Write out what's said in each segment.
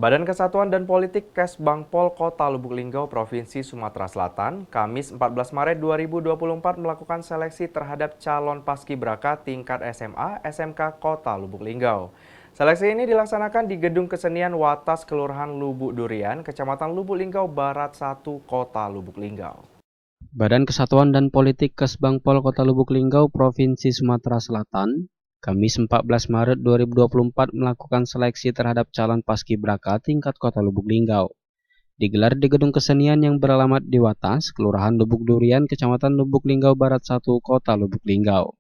Badan Kesatuan dan Politik Kesbangpol Kota Lubuk Linggau, Provinsi Sumatera Selatan, Kamis 14 Maret 2024 melakukan seleksi terhadap calon paskibraka tingkat SMA SMK Kota Lubuk Linggau. Seleksi ini dilaksanakan di Gedung Kesenian Watas Kelurahan Lubuk Durian, Kecamatan Lubuk Linggau Barat 1, Kota Lubuk Linggau. Badan Kesatuan dan Politik Kesbangpol Kota Lubuk Linggau, Provinsi Sumatera Selatan, Kamis 14 Maret 2024 melakukan seleksi terhadap calon paskibraka tingkat Kota Lubuk Linggau. Digelar di Gedung Kesenian yang beralamat di Watas, Kelurahan Lubuk Durian, Kecamatan Lubuk Linggau Barat 1, Kota Lubuk Linggau.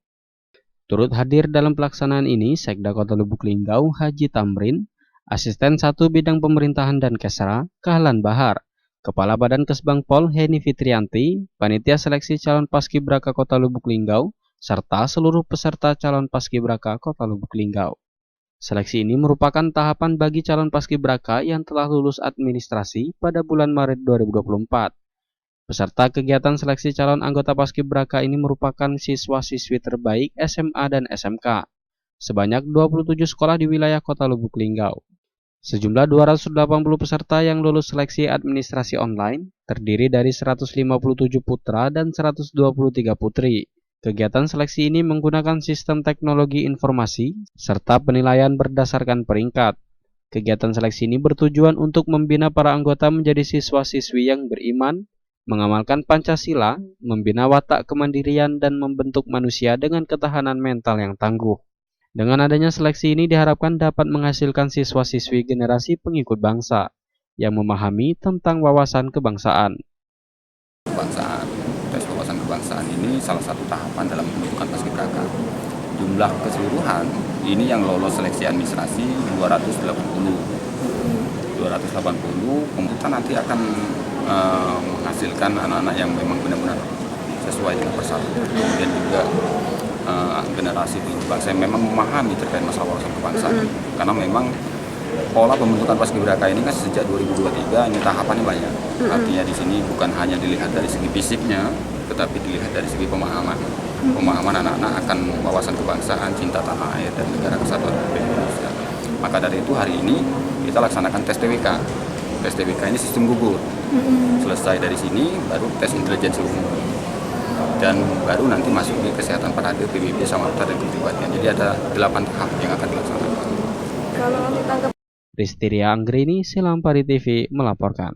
Turut hadir dalam pelaksanaan ini Sekda Kota Lubuk Linggau Haji Tamrin, Asisten 1 Bidang Pemerintahan dan Kesra, Kahlan Bahar, Kepala Badan Kesbangpol Heni Fitrianti, Panitia Seleksi Calon Paskibraka Kota Lubuk Linggau, serta seluruh peserta calon paskibraka Kota Lubuk Linggau. Seleksi ini merupakan tahapan bagi calon paskibraka yang telah lulus administrasi pada bulan Maret 2024. Peserta kegiatan seleksi calon anggota paskibraka ini merupakan siswa-siswi terbaik SMA dan SMK, sebanyak 27 sekolah di wilayah Kota Lubuk Linggau. Sejumlah 280 peserta yang lulus seleksi administrasi online terdiri dari 157 putra dan 123 putri. Kegiatan seleksi ini menggunakan sistem teknologi informasi serta penilaian berdasarkan peringkat. Kegiatan seleksi ini bertujuan untuk membina para anggota menjadi siswa-siswi yang beriman, mengamalkan Pancasila, membina watak kemandirian dan membentuk manusia dengan ketahanan mental yang tangguh. Dengan adanya seleksi ini diharapkan dapat menghasilkan siswa-siswi generasi pengikut bangsa yang memahami tentang wawasan kebangsaan. Tes wawasan kebangsaan ini salah satu tahapan dalam pembentukan paskibraka. Jumlah keseluruhan ini yang lolos seleksi administrasi 280. Pemerintah nanti akan menghasilkan anak-anak yang memang benar-benar sesuai dengan persatuan. Kemudian juga generasi bangsa yang memang memahami terkait masalah wawasan kebangsaan. Karena memang pola pembentukan paskibraka ini kan sejak 2023 ini tahapannya banyak. Artinya di sini bukan hanya dilihat dari segi fisiknya, tetapi dilihat dari segi pemahaman. Pemahaman anak-anak akan wawasan kebangsaan, cinta tanah air dan negara kesatuan Republik Indonesia. Maka dari itu hari ini kita laksanakan tes TWK. Tes TWK ini sistem gugur. Selesai dari sini baru tes intelijensi umum. Dan baru nanti masuk di kesehatan parade, PBB, Samapta dan kepribadian. Jadi ada 8 tahap yang akan dilaksanakan. Ristiria Anggrini, Silampari TV melaporkan.